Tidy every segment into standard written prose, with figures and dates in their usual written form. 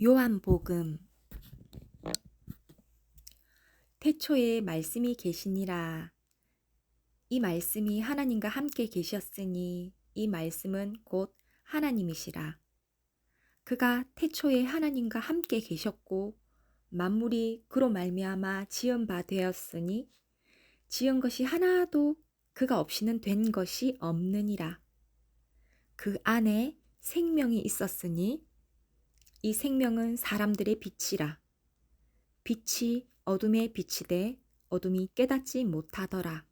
요한복음. 태초에 말씀이 계시니라. 이 말씀이 하나님과 함께 계셨으니 이 말씀은 곧 하나님이시라. 그가 태초에 하나님과 함께 계셨고 만물이 그로 말미암아 지은 바 되었으니 지은 것이 하나도 그가 없이는 된 것이 없느니라. 그 안에 생명이 있었으니 이 생명은 사람들의 빛이라. 빛이 어둠에 비치되 어둠이 깨닫지 못하더라.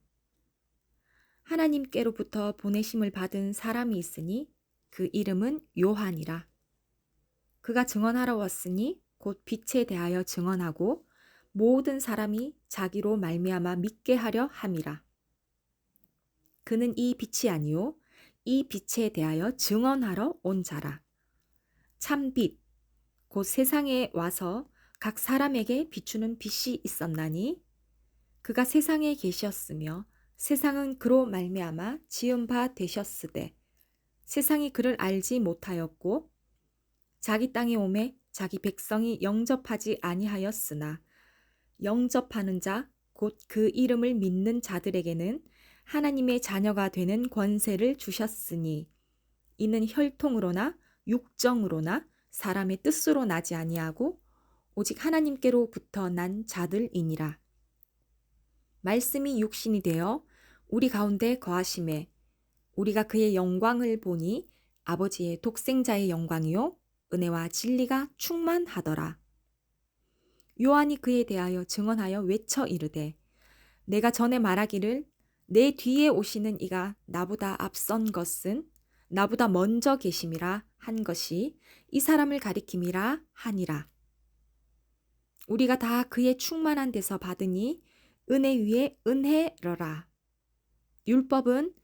하나님께로부터 보내심을 받은 사람이 있으니 그 이름은 요한이라. 그가 증언하러 왔으니 곧 빛에 대하여 증언하고 모든 사람이 자기로 말미암아 믿게 하려 함이라. 그는 이 빛이 아니요 이 빛에 대하여 증언하러 온 자라. 참 빛, 곧 세상에 와서 각 사람에게 비추는 빛이 있었나니 그가 세상에 계셨으며 세상은 그로 말미암아 지은 바 되셨으되 세상이 그를 알지 못하였고 자기 땅에 오매 자기 백성이 영접하지 아니하였으나 영접하는 자 곧 그 이름을 믿는 자들에게는 하나님의 자녀가 되는 권세를 주셨으니 이는 혈통으로나 육정으로나 사람의 뜻으로 나지 아니하고 오직 하나님께로부터 난 자들이니라. 말씀이 육신이 되어 우리 가운데 거하심에 우리가 그의 영광을 보니 아버지의 독생자의 영광이요 은혜와 진리가 충만하더라. 요한이 그에 대하여 증언하여 외쳐 이르되 내가 전에 말하기를 내 뒤에 오시는 이가 나보다 앞선 것은 나보다 먼저 계심이라 한 것이 이 사람을 가리킴이라 하니라. 우리가 다 그의 충만한 데서 받으니 은혜 위에 은혜러라. 율법은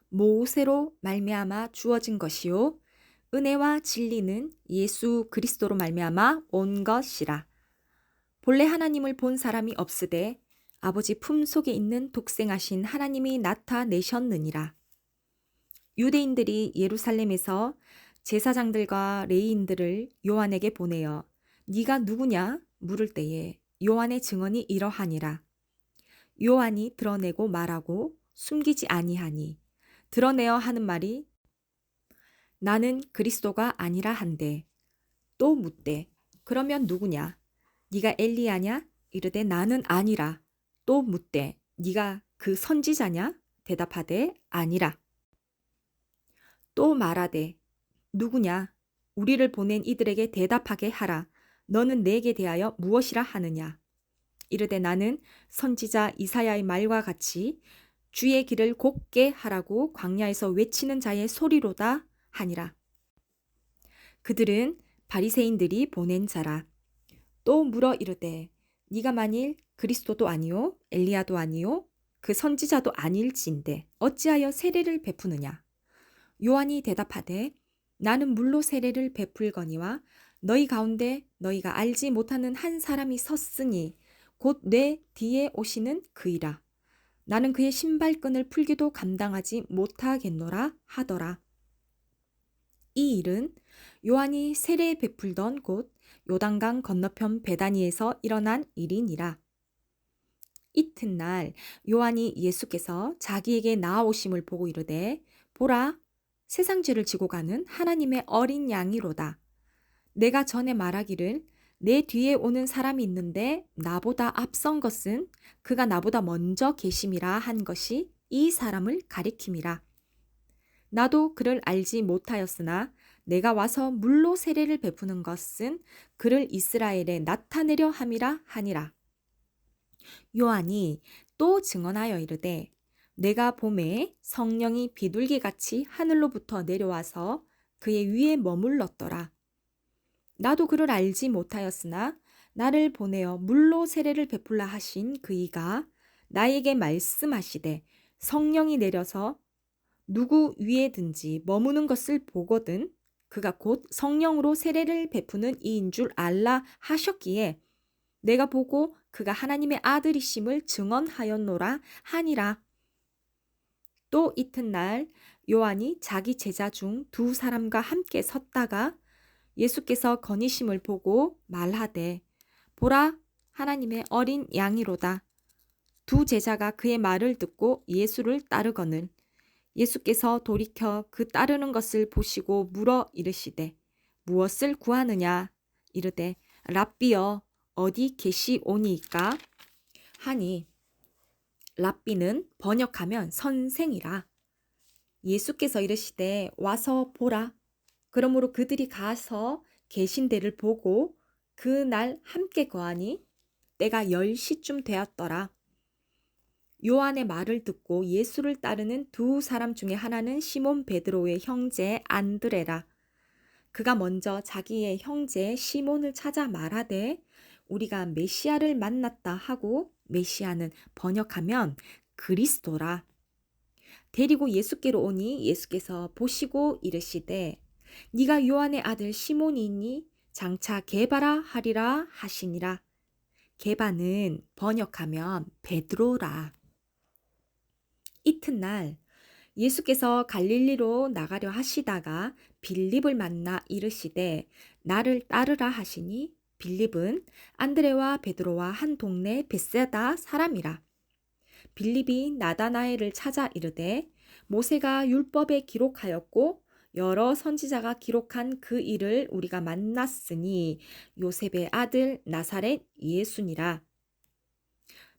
모세로 말미암아 주어진 것이요 은혜와 진리는 예수 그리스도로 말미암아 온 것이라. 본래 하나님을 본 사람이 없으되 아버지 품속에 있는 독생하신 하나님이 나타내셨느니라. 유대인들이 예루살렘에서 제사장들과 레위인들을 요한에게 보내어 네가 누구냐 물을 때에 요한의 증언이 이러하니라. 요한이 드러내고 말하고 숨기지 아니하니 드러내어 하는 말이 나는 그리스도가 아니라 한데 또 묻되 그러면 누구냐 네가 엘리야냐 이르되 나는 아니라 또 묻되 네가 그 선지자냐 대답하되 아니라 또 말하되 누구냐 우리를 보낸 이들에게 대답하게 하라 너는 내게 대하여 무엇이라 하느냐 이르되 나는 선지자 이사야의 말과 같이 주의 길을 곱게 하라고 광야에서 외치는 자의 소리로다 하니라. 그들은 바리새인들이 보낸 자라. 또 물어 이르되 네가 만일 그리스도도 아니요 엘리야도 아니요 그 선지자도 아닐진데 어찌하여 세례를 베푸느냐. 요한이 대답하되 나는 물로 세례를 베풀거니와 너희 가운데 너희가 알지 못하는 한 사람이 섰으니 곧 내 뒤에 오시는 그이라. 나는 그의 신발끈을 풀기도 감당하지 못하겠노라 하더라. 이 일은 요한이 세례 베풀던 곳 요단강 건너편 베다니에서 일어난 일이니라. 이튿날 요한이 예수께서 자기에게 나아오심을 보고 이르되 보라 세상 죄를 지고 가는 하나님의 어린 양이로다. 내가 전에 말하기를 내 뒤에 오는 사람이 있는데 나보다 앞선 것은 그가 나보다 먼저 계심이라 한 것이 이 사람을 가리킴이라. 나도 그를 알지 못하였으나 내가 와서 물로 세례를 베푸는 것은 그를 이스라엘에 나타내려 함이라 하니라. 요한이 또 증언하여 이르되 내가 보매 성령이 비둘기같이 하늘로부터 내려와서 그의 위에 머물렀더라. 나도 그를 알지 못하였으나 나를 보내어 물로 세례를 베풀라 하신 그이가 나에게 말씀하시되 성령이 내려서 누구 위에든지 머무는 것을 보거든 그가 곧 성령으로 세례를 베푸는 이인 줄 알라 하셨기에 내가 보고 그가 하나님의 아들이심을 증언하였노라 하니라. 또 이튿날 요한이 자기 제자 중 두 사람과 함께 섰다가 예수께서 거니심을 보고 말하되 보라 하나님의 어린 양이로다. 두 제자가 그의 말을 듣고 예수를 따르거늘 예수께서 돌이켜 그 따르는 것을 보시고 물어 이르시되 무엇을 구하느냐 이르되 랍비여 어디 계시오니이까 하니 랍비는 번역하면 선생이라. 예수께서 이르시되 와서 보라. 그러므로 그들이 가서 계신 데를 보고 그날 함께 거하니 때가 10시쯤 되었더라. 요한의 말을 듣고 예수를 따르는 두 사람 중에 하나는 시몬 베드로의 형제 안드레라. 그가 먼저 자기의 형제 시몬을 찾아 말하되 우리가 메시아를 만났다 하고 메시아는 번역하면 그리스도라. 데리고 예수께로 오니 예수께서 보시고 이르시되 네가 요한의 아들 시몬이니 장차 게바라 하리라 하시니라. 게바는 번역하면 베드로라. 이튿날 예수께서 갈릴리로 나가려 하시다가 빌립을 만나 이르시되 나를 따르라 하시니 빌립은 안드레와 베드로와 한 동네 벳세다 사람이라. 빌립이 나다나엘을 찾아 이르되 모세가 율법에 기록하였고 여러 선지자가 기록한 그 일을 우리가 만났으니 요셉의 아들 나사렛 예수니라.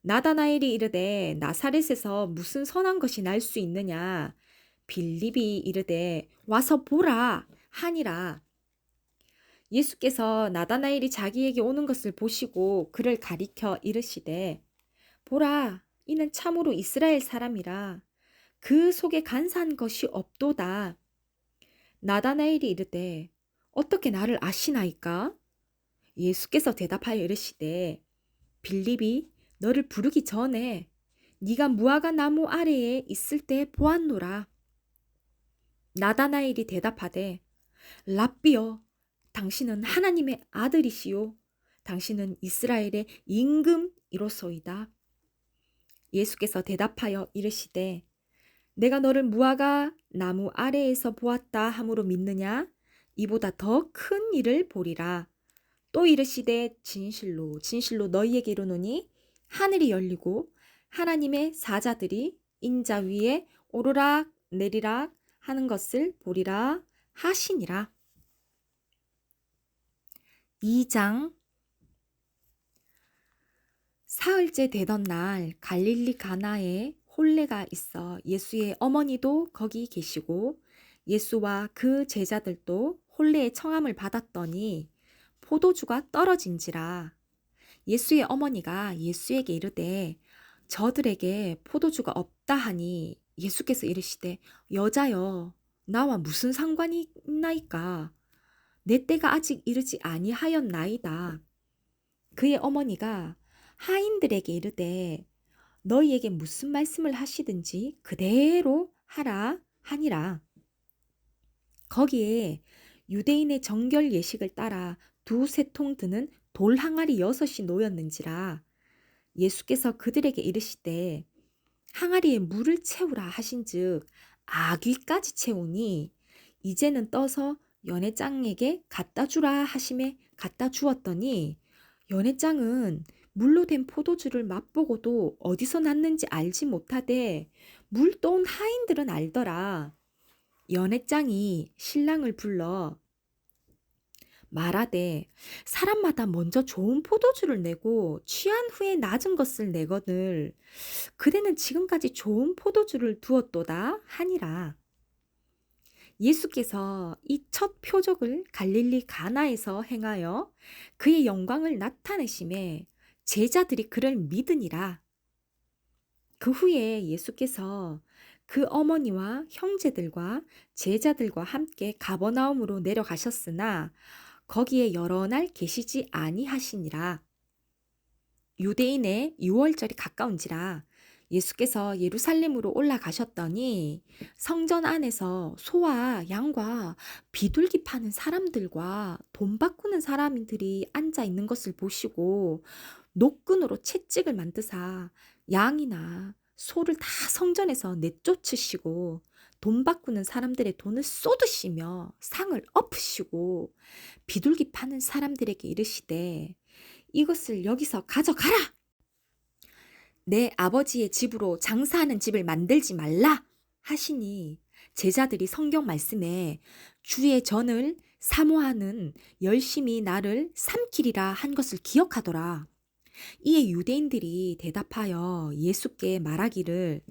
나다나엘이 이르되 나사렛에서 무슨 선한 것이 날 수 있느냐. 빌립이 이르되 와서 보라 하니라. 예수께서 나다나엘이 자기에게 오는 것을 보시고 그를 가리켜 이르시되 보라 이는 참으로 이스라엘 사람이라. 그 속에 간사한 것이 없도다. 나다나엘이 이르되 어떻게 나를 아시나이까? 예수께서 대답하여 이르시되 빌립이 너를 부르기 전에 네가 무화과 나무 아래에 있을 때 보았노라. 나다나엘이 대답하되 랍비여 당신은 하나님의 아들이시요 당신은 이스라엘의 임금이로소이다. 예수께서 대답하여 이르시되 내가 너를 무화과 나무 아래에서 보았다 함으로 믿느냐? 이보다 더 큰 일을 보리라. 또 이르시되 진실로 진실로 너희에게 이르노니 하늘이 열리고 하나님의 사자들이 인자 위에 오르락 내리락 하는 것을 보리라 하시니라. 2장. 사흘째 되던 날 갈릴리 가나에 혼례가 있어 예수의 어머니도 거기 계시고 예수와 그 제자들도 혼례의 청함을 받았더니 포도주가 떨어진지라. 예수의 어머니가 예수에게 이르되 저들에게 포도주가 없다 하니 예수께서 이르시되 여자여 나와 무슨 상관이 있나이까? 내 때가 아직 이르지 아니하였나이다. 그의 어머니가 하인들에게 이르되 너희에게 무슨 말씀을 하시든지 그대로 하라 하니라. 거기에 유대인의 정결 예식을 따라 두세 통 드는 돌 항아리 6이 놓였는지라. 예수께서 그들에게 이르시되 항아리에 물을 채우라 하신즉 아귀까지 채우니 이제는 떠서 연회장에게 갖다 주라 하심에 갖다 주었더니 연회장은 물로 된 포도주를 맛보고도 어디서 났는지 알지 못하되 물 떠온 하인들은 알더라. 연회장이 신랑을 불러 말하되 사람마다 먼저 좋은 포도주를 내고 취한 후에 낮은 것을 내거늘 그대는 지금까지 좋은 포도주를 두었도다 하니라. 예수께서 이 첫 표적을 갈릴리 가나에서 행하여 그의 영광을 나타내심에 제자들이 그를 믿으니라. 그 후에 예수께서 그 어머니와 형제들과 제자들과 함께 가버나움으로 내려가셨으나 거기에 여러 날 계시지 아니하시니라. 유대인의 유월절이 가까운지라 예수께서 예루살렘으로 올라가셨더니 성전 안에서 소와 양과 비둘기 파는 사람들과 돈 바꾸는 사람들이 앉아 있는 것을 보시고 노끈으로 채찍을 만드사 양이나 소를 다 성전에서 내쫓으시고 돈 바꾸는 사람들의 돈을 쏟으시며 상을 엎으시고 비둘기 파는 사람들에게 이르시되 이것을 여기서 가져가라. 내 아버지의 집으로 장사하는 집을 만들지 말라 하시니 제자들이 성경 말씀에 주의 전을 사모하는 열심히 나를 삼키리라 한 것을 기억하더라. 이에 유대인들이 대답하여 예수께 말하기를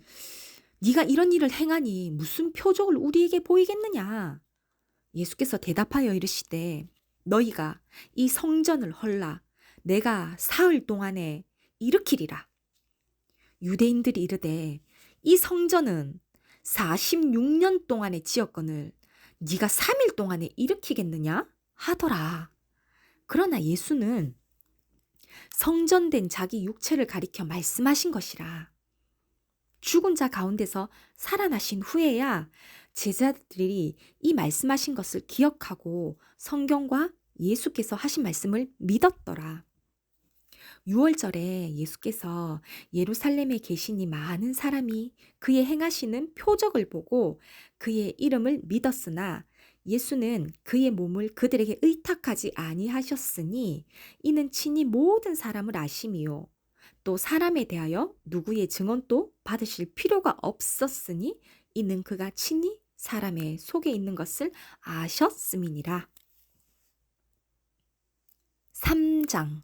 네가 이런 일을 행하니 무슨 표적을 우리에게 보이겠느냐. 예수께서 대답하여 이르시되 너희가 이 성전을 헐라 내가 사흘 동안에 일으키리라. 유대인들이 이르되 이 성전은 46년 동안에 지었거늘 네가 3일 동안에 일으키겠느냐 하더라. 그러나 예수는 성전된 자기 육체를 가리켜 말씀하신 것이라. 죽은 자 가운데서 살아나신 후에야 제자들이 이 말씀하신 것을 기억하고 성경과 예수께서 하신 말씀을 믿었더라. 6월절에 예수께서 예루살렘에 계시니 많은 사람이 그의 행하시는 표적을 보고 그의 이름을 믿었으나 예수는 그의 몸을 그들에게 의탁하지 아니하셨으니 이는 친히 모든 사람을 아심이요 또 사람에 대하여 누구의 증언도 받으실 필요가 없었으니 이는 그가 친히 사람의 속에 있는 것을 아셨음이니라. 3장.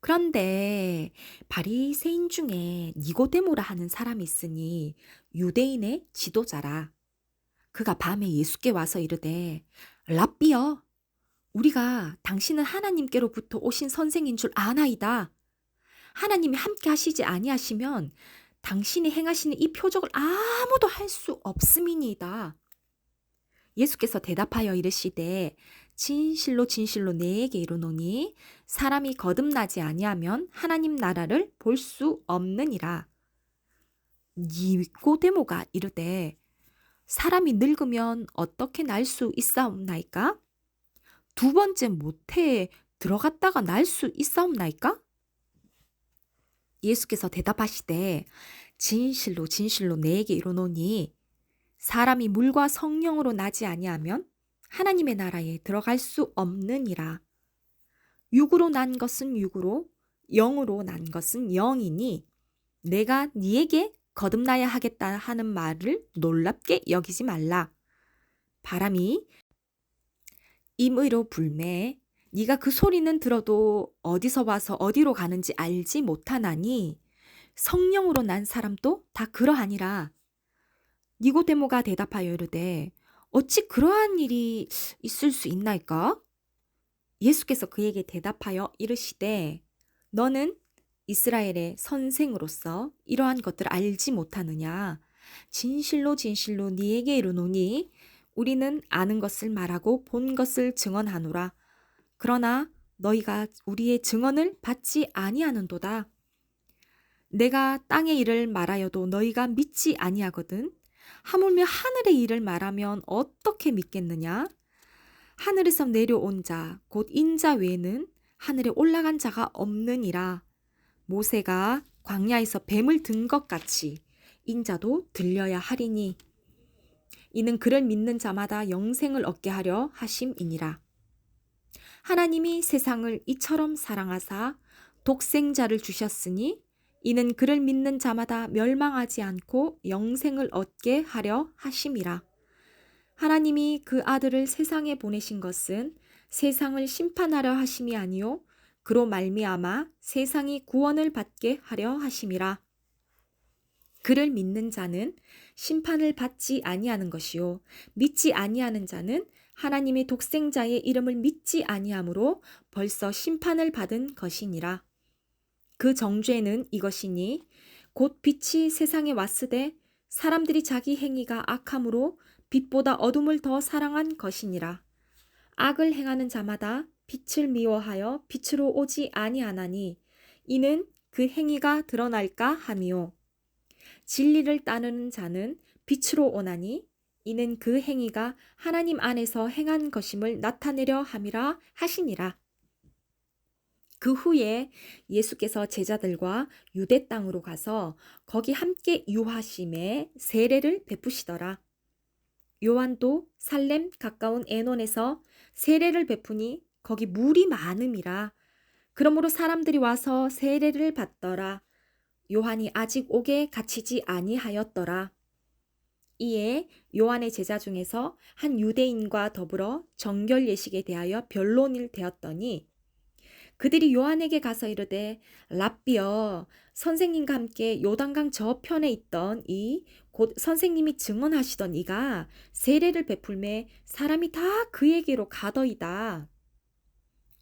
그런데 바리새인 중에 니고데모라 하는 사람이 있으니 유대인의 지도자라. 그가 밤에 예수께 와서 이르되 랍비여 우리가 당신은 하나님께로부터 오신 선생인 줄 아나이다. 하나님이 함께 하시지 아니하시면 당신이 행하시는 이 표적을 아무도 할 수 없음이니이다. 예수께서 대답하여 이르시되 진실로 진실로 내게 이르노니 사람이 거듭나지 아니하면 하나님 나라를 볼 수 없느니라. 니고데모가 이르되 사람이 늙으면 어떻게 날 수 있사옵나이까? 두 번째 모태에 들어갔다가 날 수 있사옵나이까? 예수께서 대답하시되 진실로 진실로 내게 이르노니 사람이 물과 성령으로 나지 아니하면 하나님의 나라에 들어갈 수 없느니라. 육으로 난 것은 육으로 영으로 난 것은 영이니 내가 네에게 거듭나야 하겠다 하는 말을 놀랍게 여기지 말라. 바람이 임의로 불매 네가 그 소리는 들어도 어디서 와서 어디로 가는지 알지 못하나니 성령으로 난 사람도 다 그러하니라. 니고데모가 대답하여 이르되 어찌 그러한 일이 있을 수 있나이까? 예수께서 그에게 대답하여 이르시되 너는 이스라엘의 선생으로서 이러한 것들을 알지 못하느냐? 진실로 진실로 네게 이르노니 우리는 아는 것을 말하고 본 것을 증언하노라. 그러나 너희가 우리의 증언을 받지 아니하는도다. 내가 땅의 일을 말하여도 너희가 믿지 아니하거든. 하물며 하늘의 일을 말하면 어떻게 믿겠느냐? 하늘에서 내려온 자, 곧 인자 외에는 하늘에 올라간 자가 없느니라. 모세가 광야에서 뱀을 든 것 같이 인자도 들려야 하리니 이는 그를 믿는 자마다 영생을 얻게 하려 하심이니라. 하나님이 세상을 이처럼 사랑하사 독생자를 주셨으니 이는 그를 믿는 자마다 멸망하지 않고 영생을 얻게 하려 하심이라. 하나님이 그 아들을 세상에 보내신 것은 세상을 심판하려 하심이 아니요 그로 말미암아 세상이 구원을 받게 하려 하심이라. 그를 믿는 자는 심판을 받지 아니하는 것이요 믿지 아니하는 자는 하나님의 독생자의 이름을 믿지 아니하므로 벌써 심판을 받은 것이니라. 그 정죄는 이것이니 곧 빛이 세상에 왔으되 사람들이 자기 행위가 악함으로 빛보다 어둠을 더 사랑한 것이니라. 악을 행하는 자마다 빛을 미워하여 빛으로 오지 아니하나니 이는 그 행위가 드러날까 함이요 진리를 따르는 자는 빛으로 오나니 이는 그 행위가 하나님 안에서 행한 것임을 나타내려 함이라 하시니라. 그 후에 예수께서 제자들과 유대 땅으로 가서 거기 함께 유하심에 세례를 베푸시더라. 요한도 살렘 가까운 에논에서 세례를 베푸니 거기 물이 많음이라. 그러므로 사람들이 와서 세례를 받더라. 요한이 아직 옥에 갇히지 아니하였더라. 이에 요한의 제자 중에서 한 유대인과 더불어 정결 예식에 대하여 변론이 되었더니 그들이 요한에게 가서 이르되 랍비여 선생님과 함께 요단강 저편에 있던 이 곧 선생님이 증언하시던 이가 세례를 베풀매 사람이 다 그에게로 가더이다.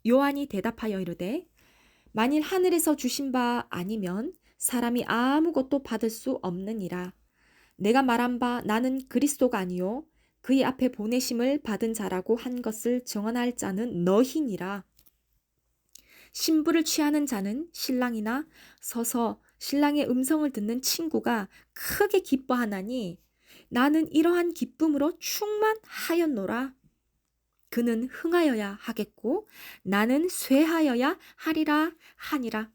요한이 대답하여 이르되 만일 하늘에서 주신 바 아니면 사람이 아무것도 받을 수 없느니라. 내가 말한 바 나는 그리스도가 아니요 그의 앞에 보내심을 받은 자라고 한 것을 증언할 자는 너희니라. 신부를 취하는 자는 신랑이나 서서 신랑의 음성을 듣는 친구가 크게 기뻐하나니 나는 이러한 기쁨으로 충만하였노라. 그는 흥하여야 하겠고 나는 쇠하여야 하리라 하니라.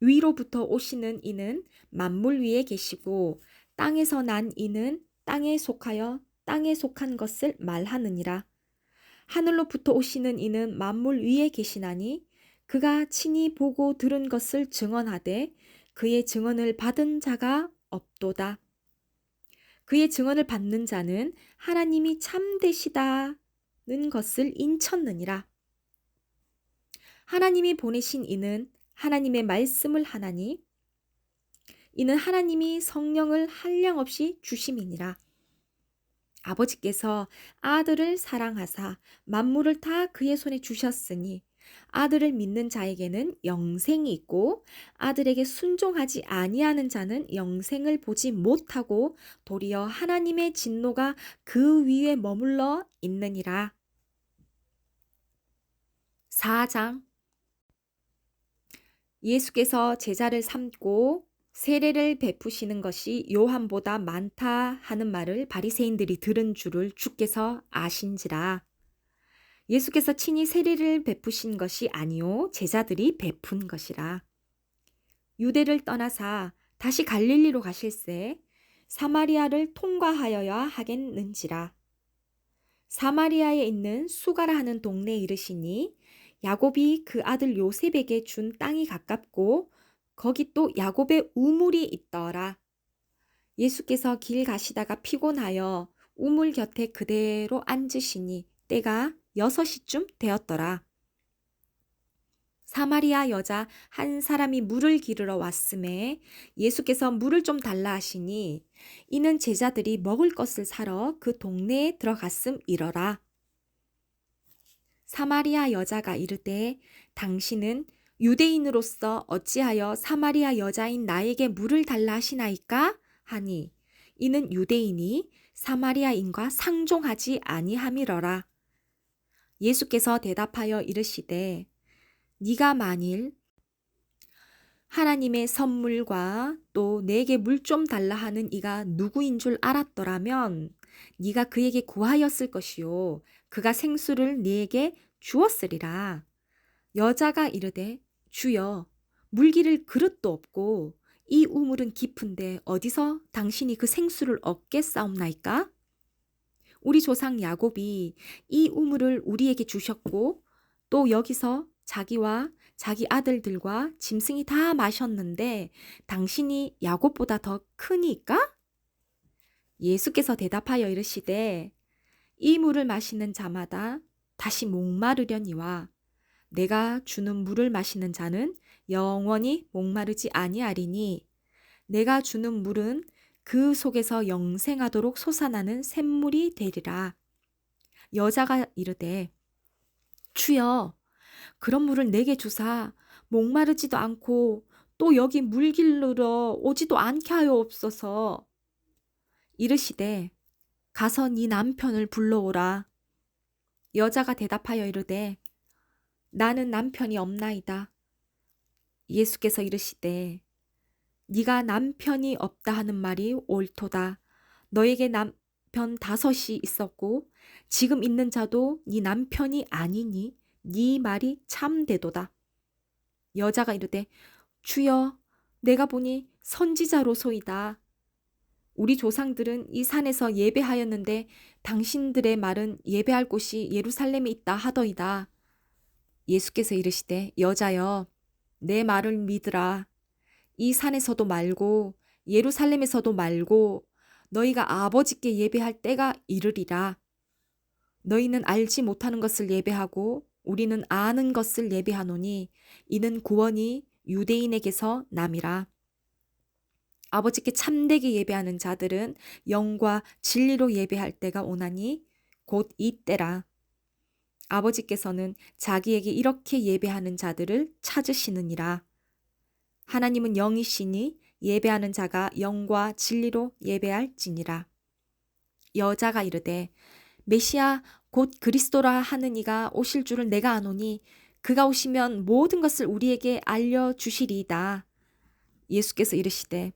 위로부터 오시는 이는 만물 위에 계시고 땅에서 난 이는 땅에 속하여 땅에 속한 것을 말하느니라. 하늘로부터 오시는 이는 만물 위에 계시나니 그가 친히 보고 들은 것을 증언하되 그의 증언을 받은 자가 없도다. 그의 증언을 받는 자는 하나님이 참되시다는 것을 인쳤느니라. 하나님이 보내신 이는 하나님의 말씀을 하나니 이는 하나님이 성령을 한량없이 주심이니라. 아버지께서 아들을 사랑하사 만물을 다 그의 손에 주셨으니 아들을 믿는 자에게는 영생이 있고 아들에게 순종하지 아니하는 자는 영생을 보지 못하고 도리어 하나님의 진노가 그 위에 머물러 있느니라. 4장 예수께서 제자를 삼고 세례를 베푸시는 것이 요한보다 많다 하는 말을 바리새인들이 들은 줄을 주께서 아신지라. 예수께서 친히 세례를 베푸신 것이 아니요 제자들이 베푼 것이라. 유대를 떠나사 다시 갈릴리로 가실새 사마리아를 통과하여야 하겠는지라. 사마리아에 있는 수가라 하는 동네에 이르시니 야곱이 그 아들 요셉에게 준 땅이 가깝고 거기 또 야곱의 우물이 있더라. 예수께서 길 가시다가 피곤하여 우물 곁에 그대로 앉으시니 때가 6시쯤 되었더라. 사마리아 여자 한 사람이 물을 기르러 왔음에 예수께서 물을 좀 달라 하시니 이는 제자들이 먹을 것을 사러 그 동네에 들어갔음이러라. 사마리아 여자가 이르되 당신은 유대인으로서 어찌하여 사마리아 여자인 나에게 물을 달라 하시나이까? 하니 이는 유대인이 사마리아인과 상종하지 아니함이러라. 예수께서 대답하여 이르시되 네가 만일 하나님의 선물과 또 내게 물 좀 달라 하는 이가 누구인 줄 알았더라면 네가 그에게 구하였을 것이요 그가 생수를 네게 주었으리라. 여자가 이르되 주여 물기를 그릇도 없고 이 우물은 깊은데 어디서 당신이 그 생수를 얻겠사옵나이까? 우리 조상 야곱이 이 우물을 우리에게 주셨고 또 여기서 자기와 자기 아들들과 짐승이 다 마셨는데 당신이 야곱보다 더 크니까? 예수께서 대답하여 이르시되 이 물을 마시는 자마다 다시 목마르려니와 내가 주는 물을 마시는 자는 영원히 목마르지 아니하리니 내가 주는 물은 그 속에서 영생하도록 솟아나는 샘물이 되리라. 여자가 이르되 주여 그런 물을 내게 주사 목마르지도 않고 또 여기 물 길르러 오지도 않게 하여옵소서. 이르시되 가서 네 남편을 불러오라. 여자가 대답하여 이르되 나는 남편이 없나이다. 예수께서 이르시되 네가 남편이 없다 하는 말이 옳도다. 너에게 남편 5이 있었고 지금 있는 자도 네 남편이 아니니 네 말이 참되도다. 여자가 이르되 주여 내가 보니 선지자로소이다. 우리 조상들은 이 산에서 예배하였는데 당신들의 말은 예배할 곳이 예루살렘에 있다 하더이다. 예수께서 이르시되 여자여 내 말을 믿으라. 이 산에서도 말고 예루살렘에서도 말고 너희가 아버지께 예배할 때가 이르리라. 너희는 알지 못하는 것을 예배하고 우리는 아는 것을 예배하노니 이는 구원이 유대인에게서 남이라. 아버지께 참되게 예배하는 자들은 영과 진리로 예배할 때가 오나니 곧 이때라. 아버지께서는 자기에게 이렇게 예배하는 자들을 찾으시느니라. 하나님은 영이시니 예배하는 자가 영과 진리로 예배할지니라. 여자가 이르되 메시아 곧 그리스도라 하는 이가 오실 줄을 내가 아노니 그가 오시면 모든 것을 우리에게 알려주시리이다. 예수께서 이르시되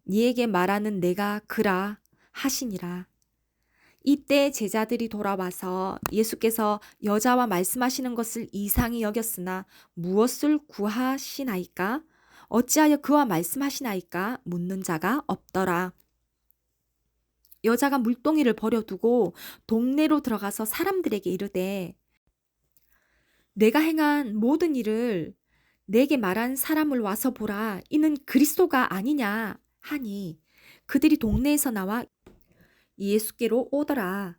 네에게 말하는 내가 그라 하시니라. 이때 제자들이 돌아와서 예수께서 여자와 말씀하시는 것을 이상히 여겼으나 무엇을 구하시나이까? 어찌하여 그와 말씀하시나이까? 묻는 자가 없더라. 여자가 물동이를 버려두고 동네로 들어가서 사람들에게 이르되 내가 행한 모든 일을 내게 말한 사람을 와서 보라. 이는 그리스도가 아니냐 하니 그들이 동네에서 나와 예수께로 오더라.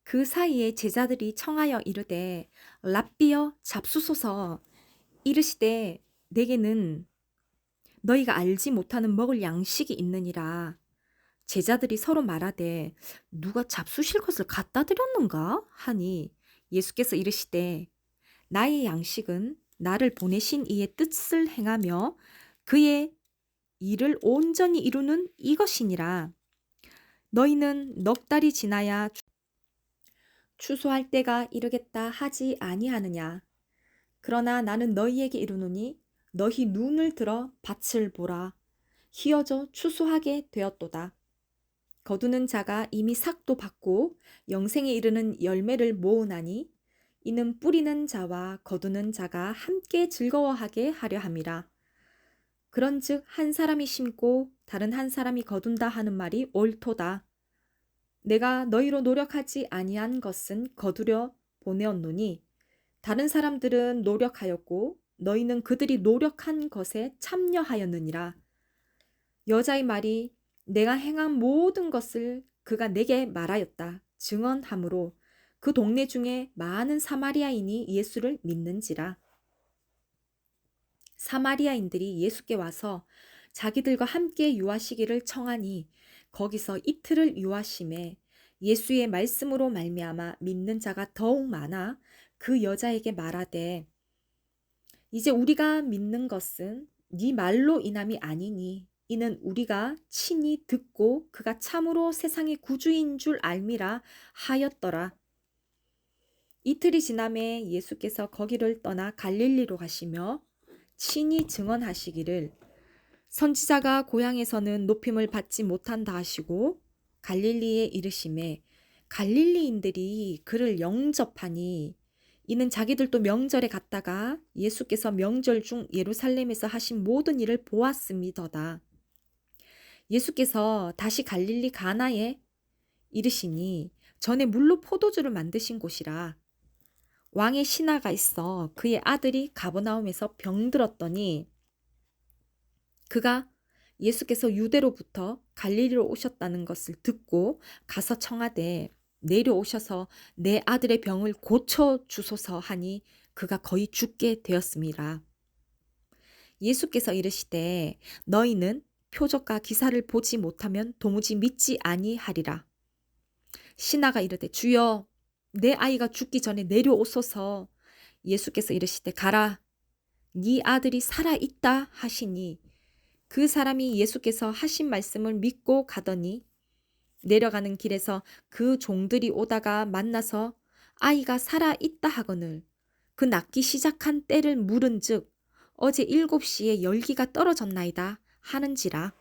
그 사이에 제자들이 청하여 이르되 랍비여 잡수소서. 이르시되 내게는 너희가 알지 못하는 먹을 양식이 있느니라. 제자들이 서로 말하되 누가 잡수실 것을 갖다 드렸는가 하니 예수께서 이르시되 나의 양식은 나를 보내신 이의 뜻을 행하며 그의 일을 온전히 이루는 이것이니라. 너희는 넉 달이 지나야 추수할 때가 이르겠다 하지 아니하느냐. 그러나 나는 너희에게 이르노니 너희 눈을 들어 밭을 보라. 희어져 추수하게 되었도다. 거두는 자가 이미 삭도 받고 영생에 이르는 열매를 모으나니 이는 뿌리는 자와 거두는 자가 함께 즐거워하게 하려 함이라. 그런즉 한 사람이 심고 다른 한 사람이 거둔다 하는 말이 옳도다. 내가 너희로 노력하지 아니한 것은 거두려 보내었노니 다른 사람들은 노력하였고 너희는 그들이 노력한 것에 참여하였느니라. 여자의 말이 내가 행한 모든 것을 그가 내게 말하였다 증언하므로 그 동네 중에 많은 사마리아인이 예수를 믿는지라. 사마리아인들이 예수께 와서 자기들과 함께 유하시기를 청하니 거기서 이틀을 유하심에 예수의 말씀으로 말미암아 믿는 자가 더욱 많아 그 여자에게 말하되 이제 우리가 믿는 것은 네 말로 인함이 아니니 이는 우리가 친히 듣고 그가 참으로 세상의 구주인 줄 알미라 하였더라. 이틀이 지남에 예수께서 거기를 떠나 갈릴리로 가시며 친히 증언하시기를 선지자가 고향에서는 높임을 받지 못한다 하시고 갈릴리에 이르심에 갈릴리인들이 그를 영접하니 이는 자기들도 명절에 갔다가 예수께서 명절 중 예루살렘에서 하신 모든 일을 보았음이더다. 예수께서 다시 갈릴리 가나에 이르시니 전에 물로 포도주를 만드신 곳이라. 왕의 신하가 있어 그의 아들이 가버나움에서 병들었더니 그가 예수께서 유대로부터 갈릴리로 오셨다는 것을 듣고 가서 청하되 내려오셔서 내 아들의 병을 고쳐 주소서 하니 그가 거의 죽게 되었습니다. 예수께서 이르시되 너희는 표적과 기사를 보지 못하면 도무지 믿지 아니하리라. 신하가 이르되 주여 내 아이가 죽기 전에 내려오소서. 예수께서 이르시되 가라 네 아들이 살아있다 하시니 그 사람이 예수께서 하신 말씀을 믿고 가더니 내려가는 길에서 그 종들이 오다가 만나서 아이가 살아있다 하거늘 그 낫기 시작한 때를 물은즉 어제 7시에 열기가 떨어졌나이다 하는지라.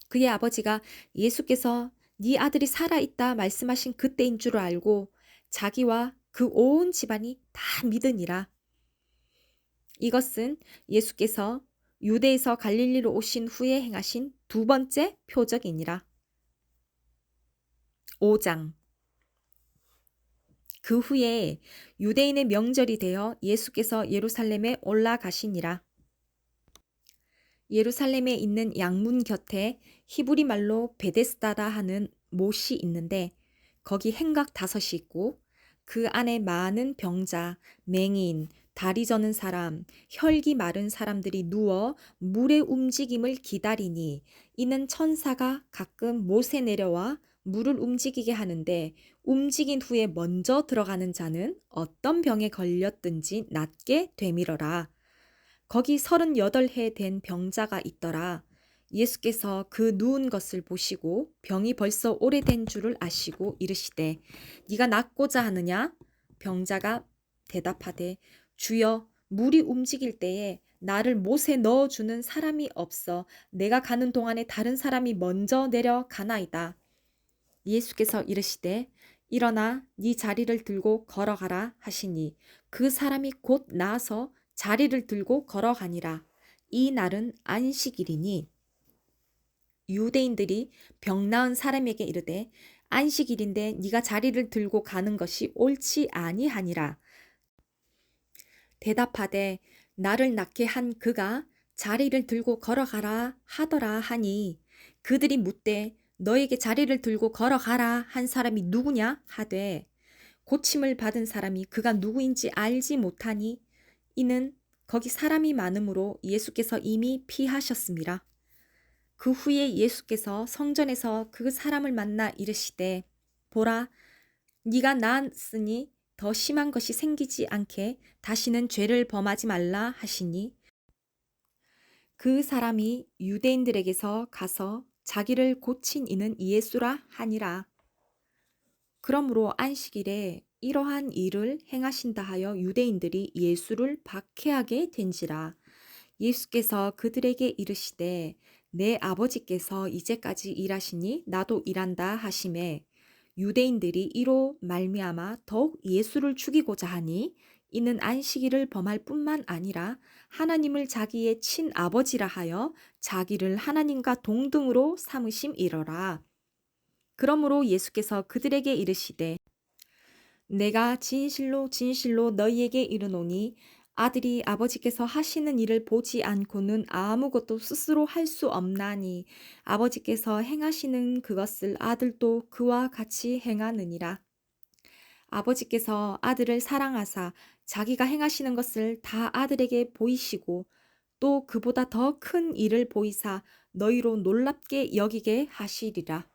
그의 아버지가 예수께서 네 아들이 살아있다 말씀하신 그때인 줄 알고 자기와 그 온 집안이 다 믿으니라. 이것은 예수께서 유대에서 갈릴리로 오신 후에 행하신 두 번째 표적이니라. 5장. 그 후에 유대인의 명절이 되어 예수께서 예루살렘에 올라가시니라. 예루살렘에 있는 양문 곁에 히브리 말로 베데스다라 하는 못이 있는데 거기 행각 5이 있고 그 안에 많은 병자, 맹인, 다리 저는 사람, 혈기 마른 사람들이 누워 물의 움직임을 기다리니 이는 천사가 가끔 못에 내려와 물을 움직이게 하는데 움직인 후에 먼저 들어가는 자는 어떤 병에 걸렸든지 낫게 되밀어라. 거기 38해 된 병자가 있더라. 예수께서 그 누운 것을 보시고 병이 벌써 오래된 줄을 아시고 이르시되 네가 낫고자 하느냐? 병자가 대답하되 주여 물이 움직일 때에 나를 못에 넣어주는 사람이 없어 내가 가는 동안에 다른 사람이 먼저 내려가나이다. 예수께서 이르시되 일어나 네 자리를 들고 걸어가라 하시니 그 사람이 곧 나아서 자리를 들고 걸어가니라. 이 날은 안식일이니 유대인들이 병 나은 사람에게 이르되 안식일인데 네가 자리를 들고 가는 것이 옳지 아니하니라. 대답하되 나를 낫게 한 그가 자리를 들고 걸어가라 하더라 하니 그들이 묻되 너에게 자리를 들고 걸어가라 한 사람이 누구냐 하되 고침을 받은 사람이 그가 누구인지 알지 못하니 이는 거기 사람이 많으므로 예수께서 이미 피하셨습니다. 그 후에 예수께서 성전에서 그 사람을 만나 이르시되 보라 네가 나았으니 더 심한 것이 생기지 않게 다시는 죄를 범하지 말라 하시니 그 사람이 유대인들에게서 가서 자기를 고친 이는 예수라 하니라. 그러므로 안식일에 이러한 일을 행하신다 하여 유대인들이 예수를 박해하게 된지라. 예수께서 그들에게 이르시되 내 아버지께서 이제까지 일하시니 나도 일한다 하시매 유대인들이 이로 말미암아 더욱 예수를 죽이고자 하니 이는 안식일을 범할 뿐만 아니라 하나님을 자기의 친아버지라 하여 자기를 하나님과 동등으로 삼으심이러라. 그러므로 예수께서 그들에게 이르시되 내가 진실로 진실로 너희에게 이르노니 아들이 아버지께서 하시는 일을 보지 않고는 아무것도 스스로 할 수 없나니 아버지께서 행하시는 그것을 아들도 그와 같이 행하느니라. 아버지께서 아들을 사랑하사 자기가 행하시는 것을 다 아들에게 보이시고 또 그보다 더 큰 일을 보이사 너희로 놀랍게 여기게 하시리라.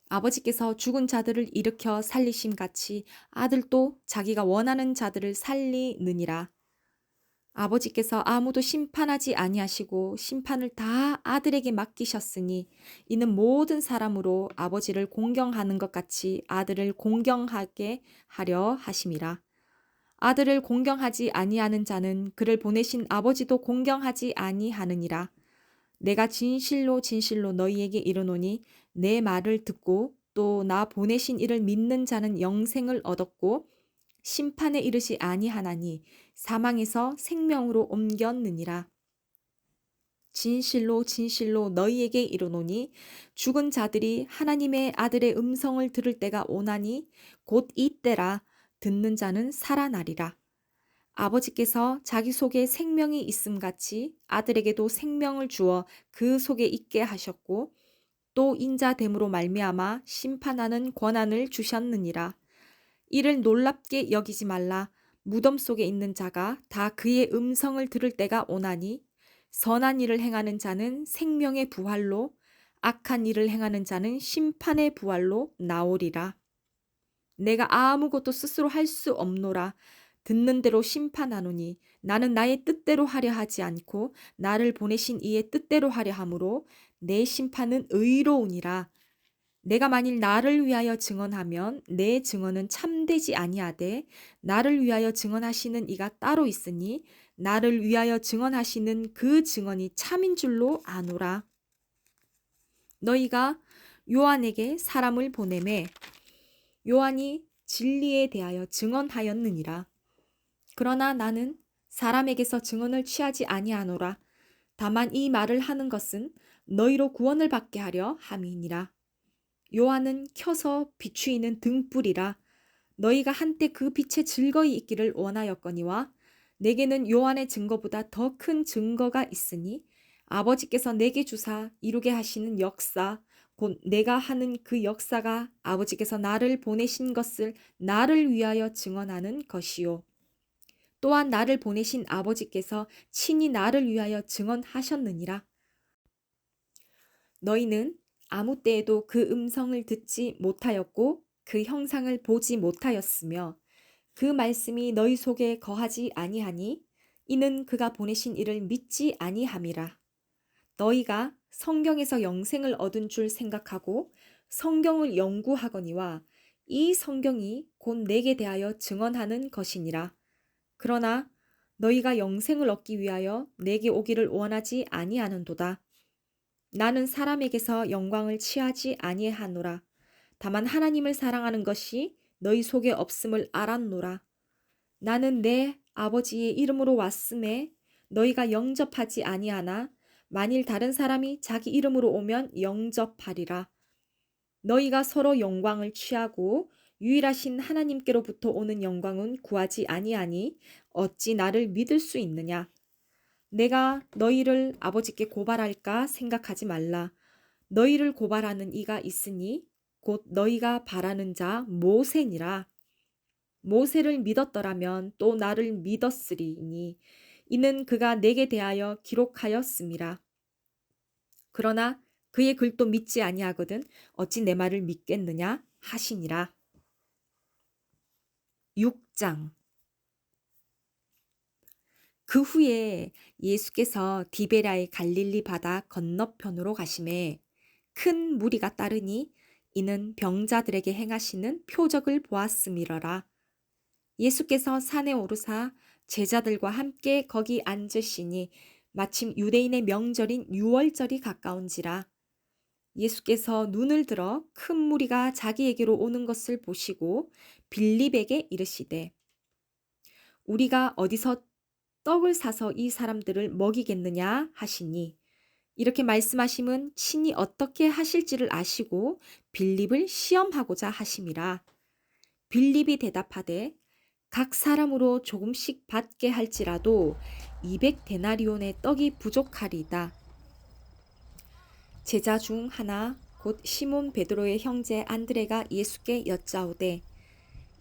아버지께서 죽은 자들을 일으켜 살리심 같이 아들도 자기가 원하는 자들을 살리느니라. 아버지께서 아무도 심판하지 아니하시고 심판을 다 아들에게 맡기셨으니 이는 모든 사람으로 아버지를 공경하는 것 같이 아들을 공경하게 하려 하심이라. 아들을 공경하지 아니하는 자는 그를 보내신 아버지도 공경하지 아니하느니라. 내가 진실로 진실로 너희에게 이르노니 내 말을 듣고 또 나 보내신 이를 믿는 자는 영생을 얻었고 심판에 이르지 아니하나니 사망에서 생명으로 옮겼느니라. 진실로 진실로 너희에게 이르노니 죽은 자들이 하나님의 아들의 음성을 들을 때가 오나니 곧 이때라. 듣는 자는 살아나리라. 아버지께서 자기 속에 생명이 있음같이 아들에게도 생명을 주어 그 속에 있게 하셨고 또 인자됨으로 말미암아 심판하는 권한을 주셨느니라. 이를 놀랍게 여기지 말라. 무덤 속에 있는 자가 다 그의 음성을 들을 때가 오나니 선한 일을 행하는 자는 생명의 부활로 악한 일을 행하는 자는 심판의 부활로 나오리라. 내가 아무것도 스스로 할 수 없노라. 듣는 대로 심판하노니 나는 나의 뜻대로 하려 하지 않고 나를 보내신 이의 뜻대로 하려 함으로 내 심판은 의로우니라. 내가 만일 나를 위하여 증언하면 내 증언은 참되지 아니하되 나를 위하여 증언하시는 이가 따로 있으니 나를 위하여 증언하시는 그 증언이 참인 줄로 아노라. 너희가 요한에게 사람을 보내매 요한이 진리에 대하여 증언하였느니라. 그러나 나는 사람에게서 증언을 취하지 아니하노라. 다만 이 말을 하는 것은 너희로 구원을 받게 하려 함이니라. 요한은 켜서 비추이는 등불이라. 너희가 한때 그 빛에 즐거이 있기를 원하였거니와 내게는 요한의 증거보다 더 큰 증거가 있으니 아버지께서 내게 주사 이루게 하시는 역사 곧 내가 하는 그 역사가 아버지께서 나를 보내신 것을 나를 위하여 증언하는 것이요. 또한 나를 보내신 아버지께서 친히 나를 위하여 증언하셨느니라. 너희는 아무 때에도 그 음성을 듣지 못하였고 그 형상을 보지 못하였으며 그 말씀이 너희 속에 거하지 아니하니 이는 그가 보내신 이를 믿지 아니함이라. 너희가 성경에서 영생을 얻은 줄 생각하고 성경을 연구하거니와 이 성경이 곧 내게 대하여 증언하는 것이니라. 그러나 너희가 영생을 얻기 위하여 내게 오기를 원하지 아니하는도다. 나는 사람에게서 영광을 취하지 아니하노라. 다만 하나님을 사랑하는 것이 너희 속에 없음을 알았노라. 나는 내 아버지의 이름으로 왔음에 너희가 영접하지 아니하나 만일 다른 사람이 자기 이름으로 오면 영접하리라. 너희가 서로 영광을 취하고 유일하신 하나님께로부터 오는 영광은 구하지 아니하니 어찌 나를 믿을 수 있느냐? 내가 너희를 아버지께 고발할까 생각하지 말라. 너희를 고발하는 이가 있으니 곧 너희가 바라는 자 모세니라. 모세를 믿었더라면 또 나를 믿었으리니 이는 그가 내게 대하여 기록하였음이라. 그러나 그의 글도 믿지 아니하거든 어찌 내 말을 믿겠느냐 하시니라. 6장. 그 후에 예수께서 디베랴의 갈릴리 바다 건너편으로 가심에 큰 무리가 따르니 이는 병자들에게 행하시는 표적을 보았음이러라. 예수께서 산에 오르사 제자들과 함께 거기 앉으시니 마침 유대인의 명절인 유월절이 가까운지라. 예수께서 눈을 들어 큰 무리가 자기에게로 오는 것을 보시고 빌립에게 이르시되 우리가 어디서 떡을 사서 이 사람들을 먹이겠느냐 하시니 이렇게 말씀하심은 친히 어떻게 하실지를 아시고 빌립을 시험하고자 하심이라. 빌립이 대답하되 각 사람으로 조금씩 받게 할지라도 200데나리온의 떡이 부족하리다. 제자 중 하나 곧 시몬 베드로의 형제 안드레가 예수께 여짜오되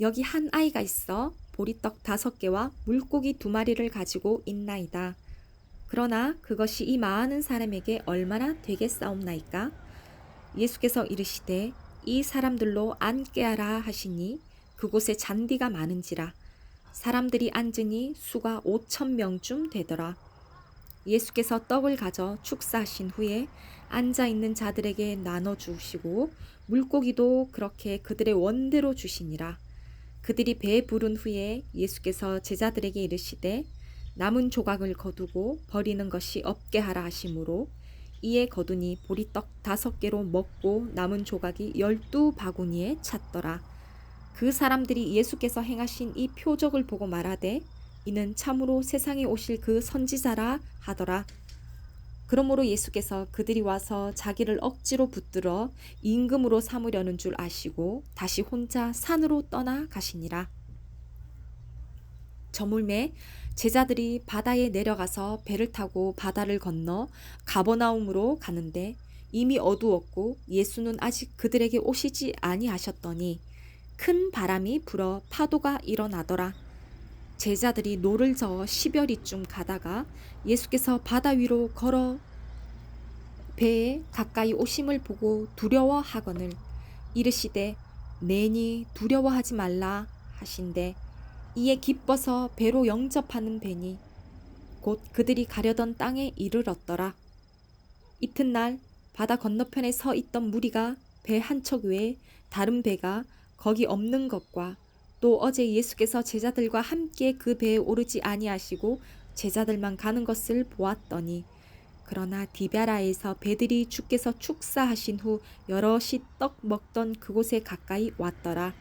여기 한 아이가 있어 보리떡 5개와 물고기 2마리를 가지고 있나이다. 그러나 그것이 이 많은 사람에게 얼마나 되겠사옵나이까? 예수께서 이르시되 이 사람들로 앉게 하라 하시니 그곳에 잔디가 많은지라. 사람들이 앉으니 수가 5,000명쯤 되더라. 예수께서 떡을 가져 축사하신 후에 앉아있는 자들에게 나눠주시고 물고기도 그렇게 그들의 원대로 주시니라. 그들이 배 부른 후에 예수께서 제자들에게 이르시되 남은 조각을 거두고 버리는 것이 없게 하라 하시므로 이에 거두니 보리떡 5개로 먹고 남은 조각이 12바구니에 찼더라. 그 사람들이 예수께서 행하신 이 표적을 보고 말하되 이는 참으로 세상에 오실 그 선지자라 하더라. 그러므로 예수께서 그들이 와서 자기를 억지로 붙들어 임금으로 삼으려는 줄 아시고 다시 혼자 산으로 떠나 가시니라. 저물매 제자들이 바다에 내려가서 배를 타고 바다를 건너 가버나움으로 가는데 이미 어두웠고 예수는 아직 그들에게 오시지 아니하셨더니 큰 바람이 불어 파도가 일어나더라. 제자들이 노를 저어 10여리쯤 가다가 예수께서 바다 위로 걸어 배에 가까이 오심을 보고 두려워하거늘 이르시되 내니 두려워하지 말라 하신대 이에 기뻐서 배로 영접하는 배니 곧 그들이 가려던 땅에 이르렀더라. 이튿날 바다 건너편에 서 있던 무리가 배 한 척 외에 다른 배가 거기 없는 것과 또 어제 예수께서 제자들과 함께 그 배에 오르지 아니하시고 제자들만 가는 것을 보았더니 그러나 디베라에서 배들이 주께서 축사하신 후 여럿이 떡 먹던 그곳에 가까이 왔더라.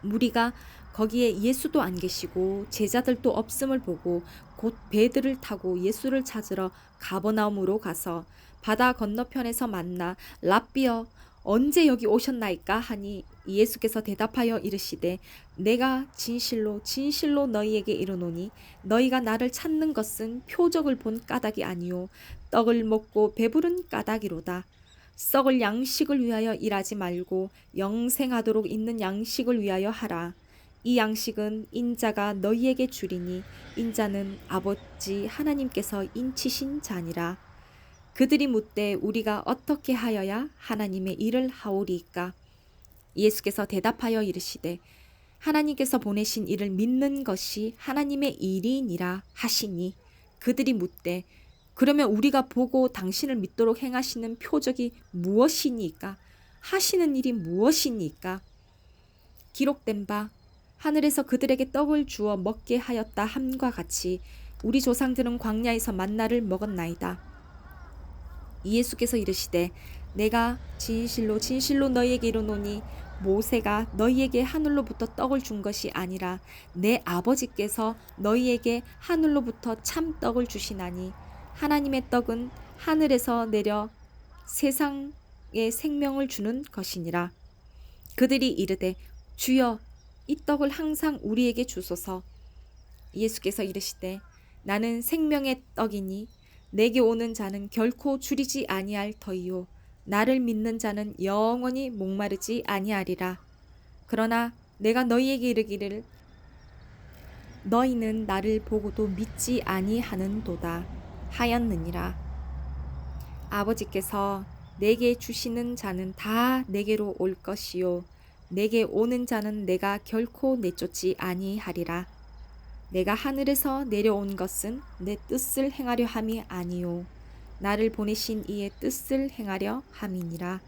무리가 거기에 예수도 안 계시고 제자들도 없음을 보고 곧 배들을 타고 예수를 찾으러 가버나움으로 가서 바다 건너편에서 만나 랍비여 언제 여기 오셨나이까 하니 예수께서 대답하여 이르시되 내가 진실로 진실로 너희에게 이르노니 너희가 나를 찾는 것은 표적을 본 까닭이 아니요 떡을 먹고 배부른 까닭이로다. 썩을 양식을 위하여 일하지 말고 영생하도록 있는 양식을 위하여 하라. 이 양식은 인자가 너희에게 주리니 인자는 아버지 하나님께서 인치신 자니라. 그들이 묻되 우리가 어떻게 하여야 하나님의 일을 하오리이까? 예수께서 대답하여 이르시되 하나님께서 보내신 이를 믿는 것이 하나님의 일이니라 하시니 그들이 묻되 그러면 우리가 보고 당신을 믿도록 행하시는 표적이 무엇이니까? 하시는 일이 무엇이니까? 기록된 바 하늘에서 그들에게 떡을 주어 먹게 하였다 함과 같이 우리 조상들은 광야에서 만나를 먹었나이다. 예수께서 이르시되 내가 진실로 진실로 너희에게 이르노니 모세가 너희에게 하늘로부터 떡을 준 것이 아니라 내 아버지께서 너희에게 하늘로부터 참 떡을 주시나니 하나님의 떡은 하늘에서 내려 세상에 생명을 주는 것이니라. 그들이 이르되 주여 이 떡을 항상 우리에게 주소서. 예수께서 이르시되 나는 생명의 떡이니 내게 오는 자는 결코 줄이지 아니할 터이요 나를 믿는 자는 영원히 목마르지 아니하리라. 그러나 내가 너희에게 이르기를 너희는 나를 보고도 믿지 아니하는도다 하였느니라. 아버지께서 내게 주시는 자는 다 내게로 올 것이요 내게 오는 자는 내가 결코 내쫓지 아니하리라. 내가 하늘에서 내려온 것은 내 뜻을 행하려 함이 아니요 나를 보내신 이의 뜻을 행하려 함이니라.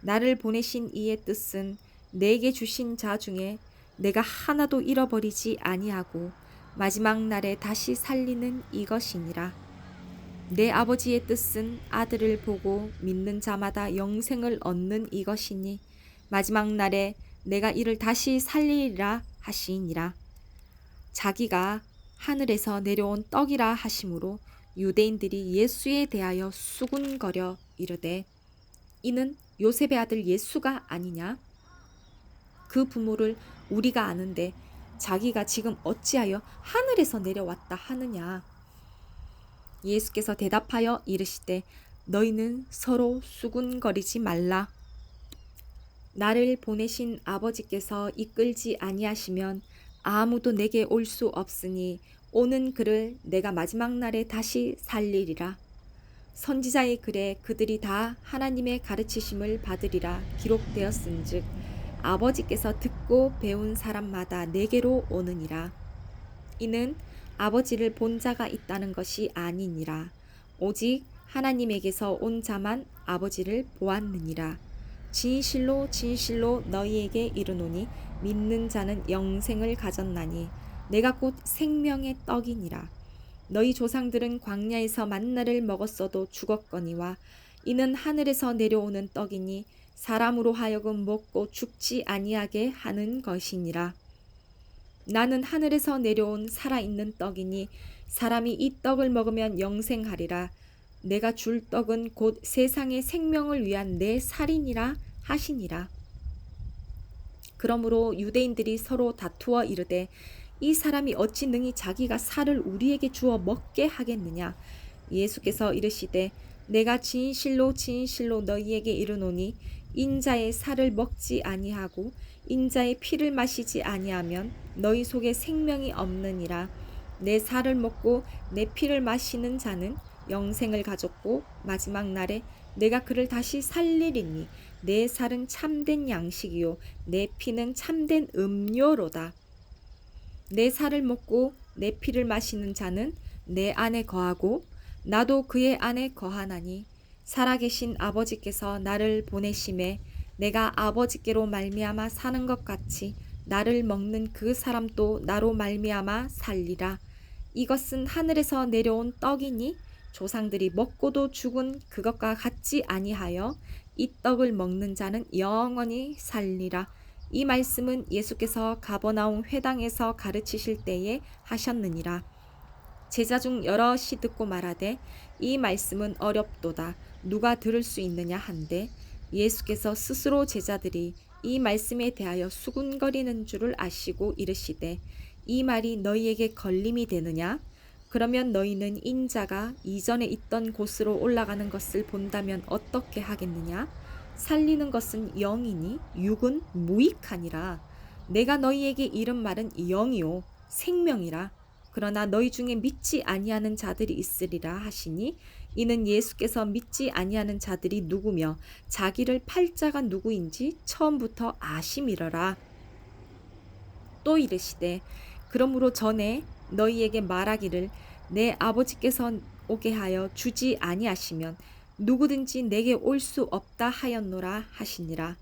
나를 보내신 이의 뜻은 내게 주신 자 중에 내가 하나도 잃어버리지 아니하고 마지막 날에 다시 살리는 이것이니라. 내 아버지의 뜻은 아들을 보고 믿는 자마다 영생을 얻는 이것이니 마지막 날에 내가 이를 다시 살리리라 하시니라. 자기가 하늘에서 내려온 떡이라 하심으로 유대인들이 예수에 대하여 수군거려 이르되 이는 요셉의 아들 예수가 아니냐? 그 부모를 우리가 아는데 자기가 지금 어찌하여 하늘에서 내려왔다 하느냐? 예수께서 대답하여 이르시되 너희는 서로 수군거리지 말라. 나를 보내신 아버지께서 이끌지 아니하시면 아무도 내게 올 수 없으니 오는 그를 내가 마지막 날에 다시 살리리라. 선지자의 글에 그들이 다 하나님의 가르치심을 받으리라 기록되었은즉 아버지께서 듣고 배운 사람마다 내게로 오느니라. 이는 아버지를 본 자가 있다는 것이 아니니라. 오직 하나님에게서 온 자만 아버지를 보았느니라. 진실로 진실로 너희에게 이르노니 믿는 자는 영생을 가졌나니 내가 곧 생명의 떡이니라. 너희 조상들은 광야에서 만나를 먹었어도 죽었거니와 이는 하늘에서 내려오는 떡이니 사람으로 하여금 먹고 죽지 아니하게 하는 것이니라. 나는 하늘에서 내려온 살아있는 떡이니 사람이 이 떡을 먹으면 영생하리라. 내가 줄 떡은 곧 세상의 생명을 위한 내 살이니라 하시니라. 그러므로 유대인들이 서로 다투어 이르되 이 사람이 어찌 능히 자기가 살을 우리에게 주어 먹게 하겠느냐? 예수께서 이르시되 내가 진실로 진실로 너희에게 이르노니 인자의 살을 먹지 아니하고 인자의 피를 마시지 아니하면 너희 속에 생명이 없느니라. 내 살을 먹고 내 피를 마시는 자는 영생을 가졌고 마지막 날에 내가 그를 다시 살리리니 내 살은 참된 양식이요 내 피는 참된 음료로다. 내 살을 먹고 내 피를 마시는 자는 내 안에 거하고 나도 그의 안에 거하나니 살아계신 아버지께서 나를 보내심에 내가 아버지께로 말미암아 사는 것 같이 나를 먹는 그 사람도 나로 말미암아 살리라. 이것은 하늘에서 내려온 떡이니 조상들이 먹고도 죽은 그것과 같지 아니하여 이 떡을 먹는 자는 영원히 살리라. 이 말씀은 예수께서 가버나움 회당에서 가르치실 때에 하셨느니라. 제자 중 여럿이 듣고 말하되 이 말씀은 어렵도다 누가 들을 수 있느냐 한데 예수께서 스스로 제자들이 이 말씀에 대하여 수군거리는 줄을 아시고 이르시되 이 말이 너희에게 걸림이 되느냐? 그러면 너희는 인자가 이전에 있던 곳으로 올라가는 것을 본다면 어떻게 하겠느냐? 살리는 것은 영이니 육은 무익하니라. 내가 너희에게 이른 말은 영이요 생명이라. 그러나 너희 중에 믿지 아니하는 자들이 있으리라 하시니 이는 예수께서 믿지 아니하는 자들이 누구며 자기를 팔 자가 누구인지 처음부터 아심이러라. 또 이르시되 그러므로 전에 너희에게 말하기를 내 아버지께서 오게 하여 주지 아니하시면 누구든지 내게 올 수 없다 하였노라 하시니라.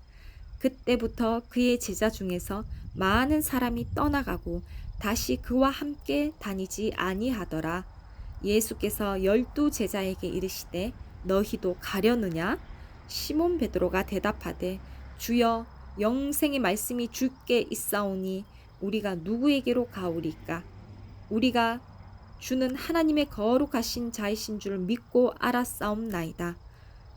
그때부터 그의 제자 중에서 많은 사람이 떠나가고 다시 그와 함께 다니지 아니하더라. 예수께서 12 제자에게 이르시되 너희도 가려느냐? 시몬 베드로가 대답하되 주여 영생의 말씀이 주께 있사오니 우리가 누구에게로 가오리까? 우리가 주는 하나님의 거룩하신 자이신 줄 믿고 알았사옵나이다.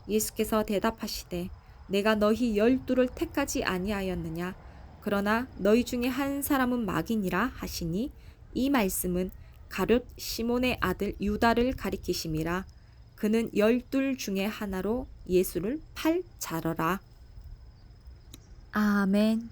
예수께서 대답하시되 내가 너희 12를 택하지 아니하였느냐? 그러나 너희 중에 한 사람은 마귀니라 하시니 이 말씀은 가룟 시몬의 아들 유다를 가리키심이라. 그는 12 중에 하나로 예수를 팔 자러라. 아멘.